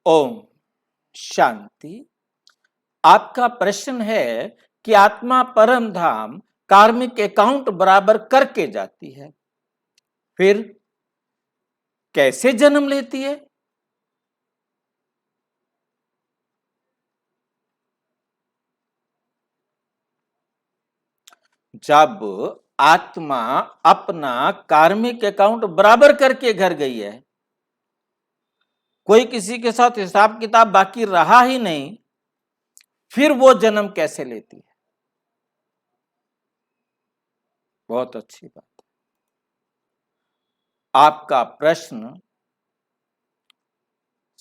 ओम शांति। आपका प्रश्न है कि आत्मा परम धाम कार्मिक अकाउंट बराबर करके जाती है, फिर कैसे जन्म लेती है? जब आत्मा अपना कार्मिक अकाउंट बराबर करके घर गई है, कोई किसी के साथ हिसाब किताब बाकी रहा ही नहीं, फिर वो जन्म कैसे लेती है? बहुत अच्छी बात है। आपका प्रश्न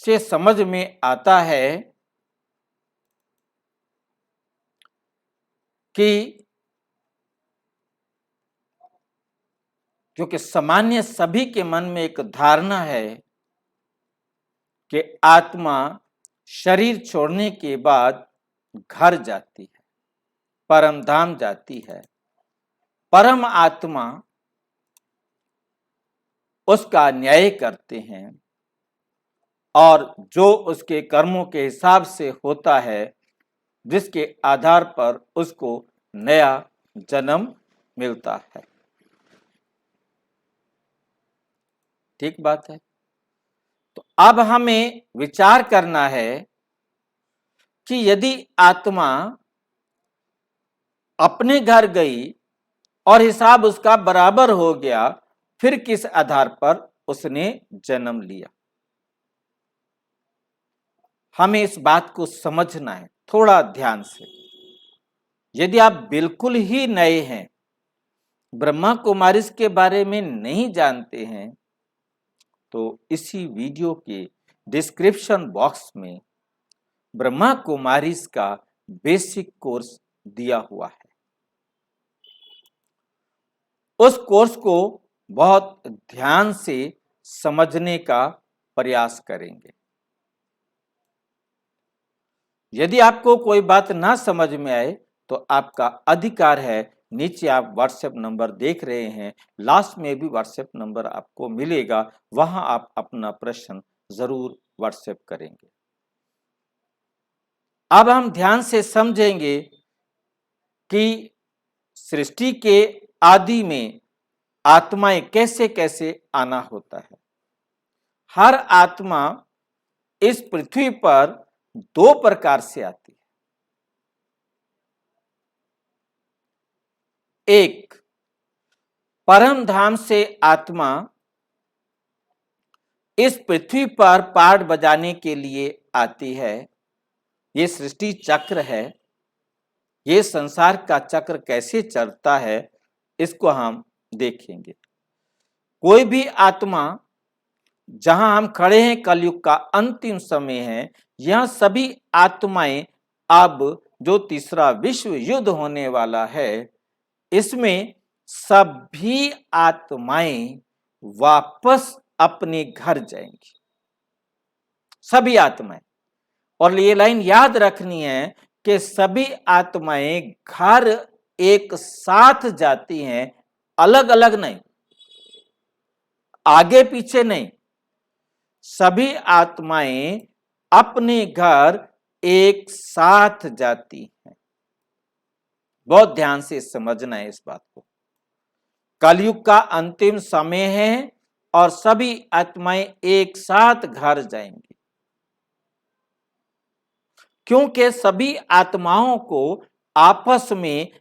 से समझ में आता है कि जो कि सामान्य सभी के मन में एक धारणा है कि आत्मा शरीर छोड़ने के बाद घर जाती है, परम धाम जाती है। परम आत्मा उसका न्याय करते हैं और जो उसके कर्मों के हिसाब से होता है, जिसके आधार पर उसको नया जन्म मिलता है। ठीक बात है। तो अब हमें विचार करना है कि यदि आत्मा अपने घर गई और हिसाब उसका बराबर हो गया, फिर किस आधार पर उसने जन्म लिया? हमें इस बात को समझना है थोड़ा ध्यान से। यदि आप बिल्कुल ही नए हैं, ब्रह्मा कुमारीज के बारे में नहीं जानते हैं, तो इसी वीडियो के डिस्क्रिप्शन बॉक्स में ब्रह्मा कुमारीज का बेसिक कोर्स दिया हुआ है। उस कोर्स को बहुत ध्यान से समझने का प्रयास करेंगे। यदि आपको कोई बात ना समझ में आए तो आपका अधिकार है, नीचे आप व्हाट्सएप नंबर देख रहे हैं, लास्ट में भी व्हाट्सएप नंबर आपको मिलेगा, वहां आप अपना प्रश्न जरूर व्हाट्सएप करेंगे। अब हम ध्यान से समझेंगे कि सृष्टि के आदि में आत्माएं कैसे कैसे आना होता है। हर आत्मा इस पृथ्वी पर दो प्रकार से आती है। एक, परम धाम से आत्मा इस पृथ्वी पर पाठ बजाने के लिए आती है। ये सृष्टि चक्र है, ये संसार का चक्र कैसे चलता है इसको हम देखेंगे। कोई भी आत्मा, जहां हम खड़े हैं कलयुग का अंतिम समय है, यह सभी आत्माएं अब जो तीसरा विश्व युद्ध होने वाला है, इसमें सभी आत्माएं वापस अपने घर जाएंगी, सभी आत्माएं। और ये लाइन याद रखनी है कि सभी आत्माएं घर एक साथ जाती हैं, अलग अलग नहीं, आगे पीछे नहीं। सभी आत्माएं अपने घर एक साथ जाती हैं। बहुत ध्यान से समझना है इस बात को। कलयुग का अंतिम समय है और सभी आत्माएं एक साथ घर जाएंगी, क्योंकि सभी आत्माओं को आपस में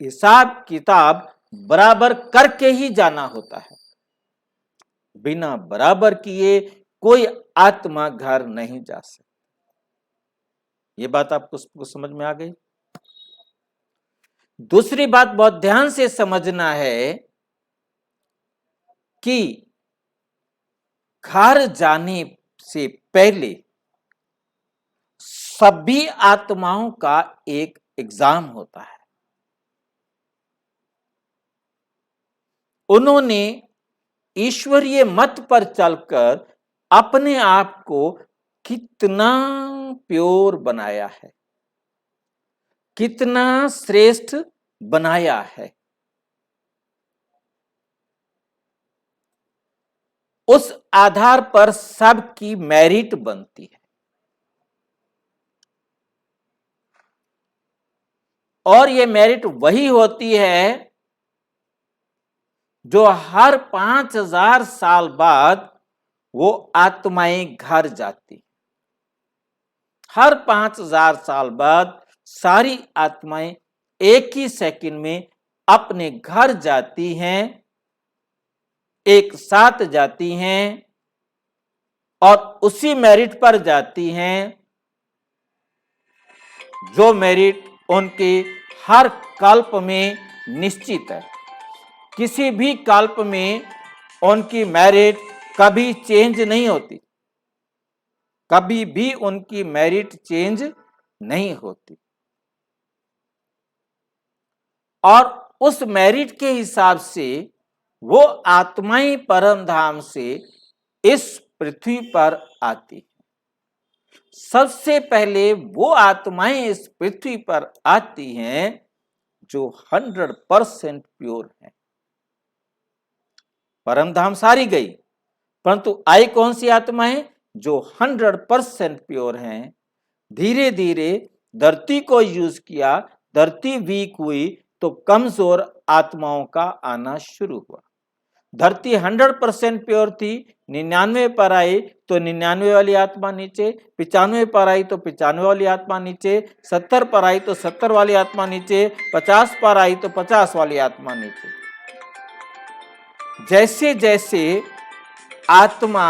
हिसाब किताब बराबर करके ही जाना होता है। बिना बराबर किए कोई आत्मा घर नहीं जा सकती। ये बात आपको समझ में आ गई? दूसरी बात बहुत ध्यान से समझना है कि घर जाने से पहले सभी आत्माओं का एक एग्जाम होता है। उन्होंने ईश्वरीय मत पर चलकर अपने आप को कितना प्योर बनाया है, कितना श्रेष्ठ बनाया है, उस आधार पर सबकी मेरिट बनती है। और ये मेरिट वही होती है जो हर 5000 साल बाद वो आत्माएं घर जाती। हर 5000 साल बाद सारी आत्माएं एक ही सेकंड में अपने घर जाती हैं, एक साथ जाती हैं और उसी मेरिट पर जाती हैं जो मेरिट उनके हर कल्प में निश्चित है। किसी भी कल्प में उनकी मेरिट कभी चेंज नहीं होती, कभी भी उनकी मेरिट चेंज नहीं होती। और उस मेरिट के हिसाब से वो आत्माएं परम धाम से इस पृथ्वी पर आती। सबसे पहले वो आत्माएं इस पृथ्वी पर आती हैं जो 100% प्योर है। परम धाम सारी गई, परंतु आई कौन सी आत्माएं जो 100% प्योर हैं। धीरे धीरे धरती को यूज किया, धरती वीक हुई तो कमजोर आत्माओं का आना शुरू हुआ। धरती 100% प्योर थी, 99 पर आई तो 99 वाली आत्मा नीचे, 95 पर आई तो 95 वाली आत्मा नीचे, 70 पर आई तो 70 वाली आत्मा नीचे, 50 पर आई तो 50 वाली आत्मा नीचे। जैसे जैसे आत्मा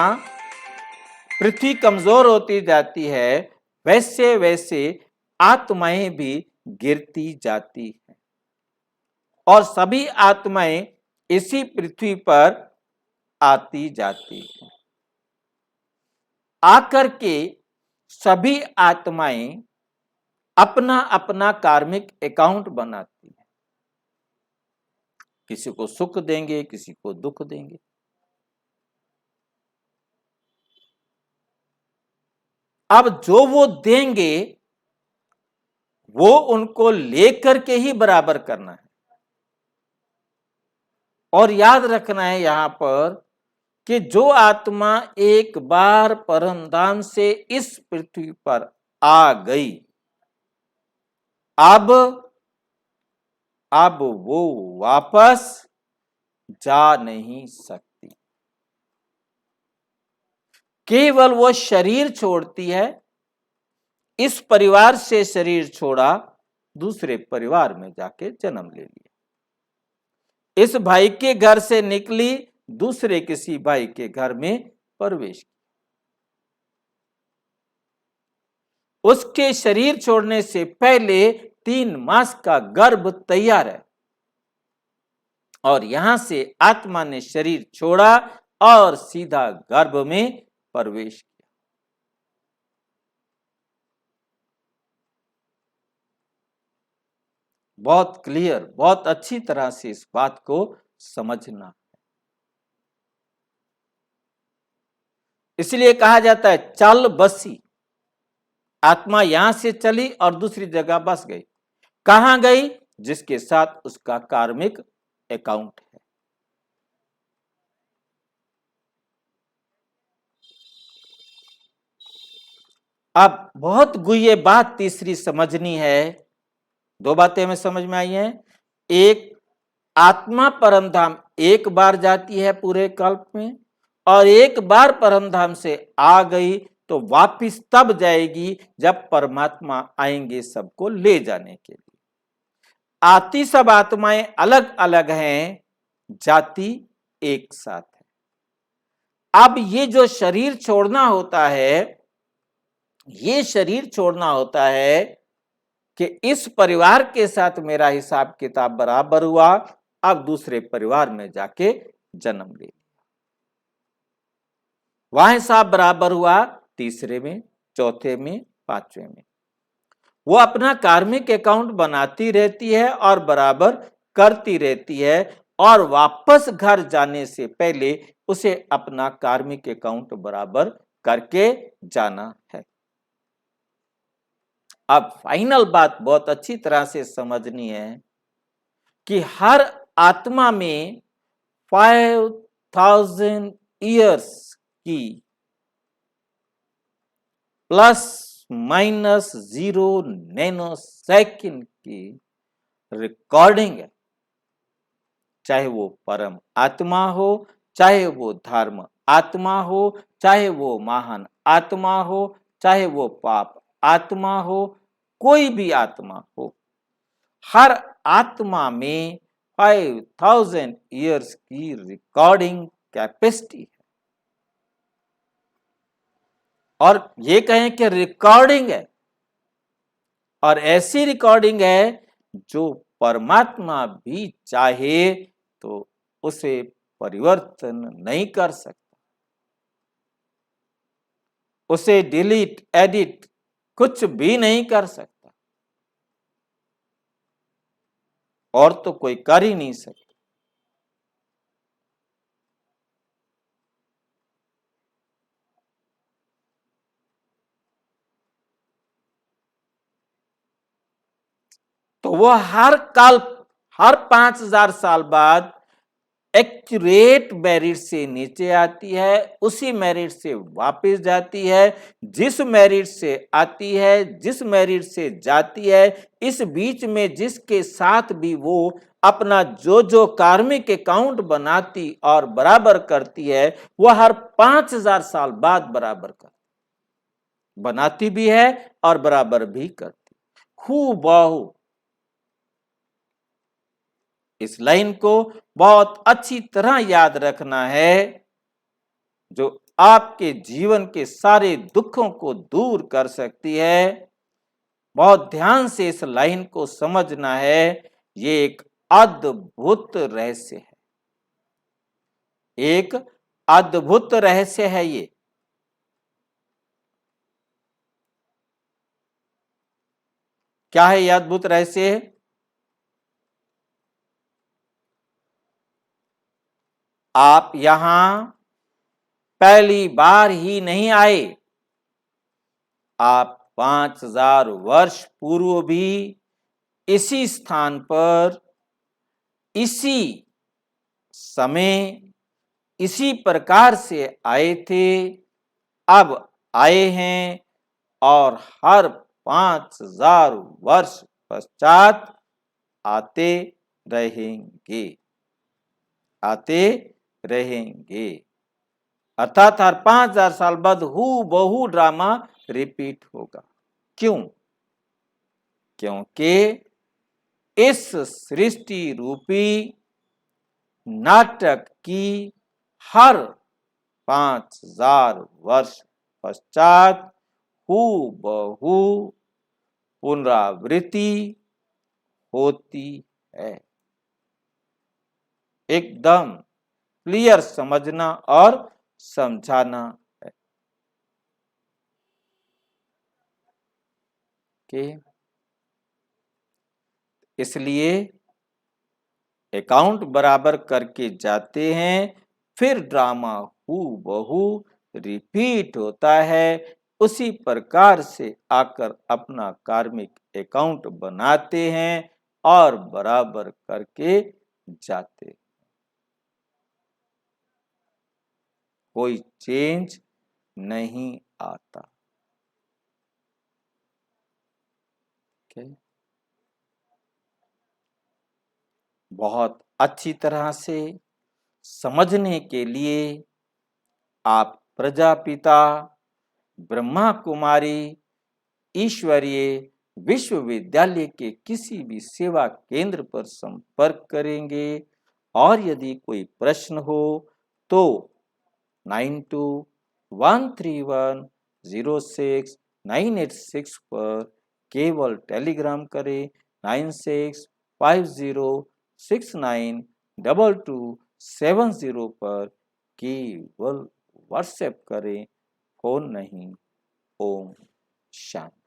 पृथ्वी कमजोर होती जाती है, वैसे वैसे आत्माएं भी गिरती जाती है और सभी आत्माएं इसी पृथ्वी पर आती जाती है। आकर के सभी आत्माएं अपना अपना कार्मिक अकाउंट बनाती है। किसी को सुख देंगे, किसी को दुख देंगे। अब जो वो देंगे वो उनको लेकर के ही बराबर करना है। और याद रखना है यहां पर कि जो आत्मा एक बार परम धाम से इस पृथ्वी पर आ गई, अब वो वापस जा नहीं सकती। केवल वो शरीर छोड़ती है। इस परिवार से शरीर छोड़ा, दूसरे परिवार में जाके जन्म ले लिया। इस भाई के घर से निकली, दूसरे किसी भाई के घर में प्रवेश किया। उसके शरीर छोड़ने से पहले 3 मास का गर्भ तैयार है और यहां से आत्मा ने शरीर छोड़ा और सीधा गर्भ में प्रवेश किया। बहुत क्लियर, बहुत अच्छी तरह से इस बात को समझना। इसलिए कहा जाता है चल बसी। आत्मा यहां से चली और दूसरी जगह बस गई। कहां गई? जिसके साथ उसका कार्मिक अकाउंट है। अब बहुत गुह्य बात तीसरी समझनी है। 2 बातें हमें समझ में आई हैं। एक, आत्मा परमधाम एक बार जाती है पूरे कल्प में, और एक बार परमधाम से आ गई तो वापिस तब जाएगी जब परमात्मा आएंगे सबको ले जाने के लिए। आती सब आत्माएं अलग अलग हैं, जाति एक साथ है। अब ये जो शरीर छोड़ना होता है, ये शरीर छोड़ना होता है कि इस परिवार के साथ मेरा हिसाब किताब बराबर हुआ, अब दूसरे परिवार में जाके जन्म ले लिया। वहां हिसाब बराबर हुआ, तीसरे में, चौथे में, पांचवें में। वो अपना कार्मिक अकाउंट बनाती रहती है और बराबर करती रहती है, और वापस घर जाने से पहले उसे अपना कार्मिक अकाउंट बराबर करके जाना है। अब फाइनल बात बहुत अच्छी तरह से समझनी है कि हर आत्मा में 5000 ईयर्स की प्लस माइनस 0 नैनो सेकंड की रिकॉर्डिंग है, चाहे वो परम आत्मा हो, चाहे वो धर्म आत्मा हो, चाहे वो महान आत्मा हो, चाहे वो पाप आत्मा हो, कोई भी आत्मा हो, हर आत्मा में 5000 ईयर्स की रिकॉर्डिंग कैपेसिटी है। और ये कहें कि रिकॉर्डिंग है, और ऐसी रिकॉर्डिंग है जो परमात्मा भी चाहे तो उसे परिवर्तन नहीं कर सकता, उसे डिलीट एडिट कुछ भी नहीं कर सकता, और तो कोई कर ही नहीं सकता। तो वो हर 5000 साल बाद एक्यूरेट मेरिट से नीचे आती है, उसी मेरिट से वापस जाती है, जिस मेरिट से आती है, जिस मेरिट से जाती है, इस बीच में जिसके साथ भी वो अपना जो जो कार्मिक अकाउंट बनाती और बराबर करती है, वो हर 5000 साल बाद बराबर कर बनाती भी है और बराबर भी करती। हूबहू इस लाइन को बहुत अच्छी तरह याद रखना है, जो आपके जीवन के सारे दुखों को दूर कर सकती है। बहुत ध्यान से इस लाइन को समझना है, ये एक अद्भुत रहस्य है, एक अद्भुत रहस्य है ये। क्या है ये अद्भुत रहस्य? आप यहां पहली बार ही नहीं आए, आप 5000 वर्ष पूर्व भी इसी स्थान पर, इसी समय, इसी प्रकार से आए थे, अब आए हैं, और हर 5000 वर्ष पश्चात आते रहेंगे, आते रहेंगे। अर्थात हर 5000 साल बाद हूबहू ड्रामा रिपीट होगा। क्यों? क्योंकि इस सृष्टि रूपी नाटक की हर 5000 वर्ष पश्चात हूबहू पुनरावृत्ति होती है। एकदम क्लियर समझना और समझाना है कि इसलिए अकाउंट बराबर करके जाते हैं, फिर ड्रामा हूबहू रिपीट होता है, उसी प्रकार से आकर अपना कार्मिक अकाउंट बनाते हैं और बराबर करके जाते हैं। कोई चेंज नहीं आता। okay? बहुत अच्छी तरह से समझने के लिए आप प्रजापिता ब्रह्मा कुमारी ईश्वरीय विश्वविद्यालय के किसी भी सेवा केंद्र पर संपर्क करेंगे, और यदि कोई प्रश्न हो तो 9213106986 पर केवल टेलीग्राम करें, 9650692270 पर केवल व्हाट्सएप करें, फोन नहीं। ओम शांति।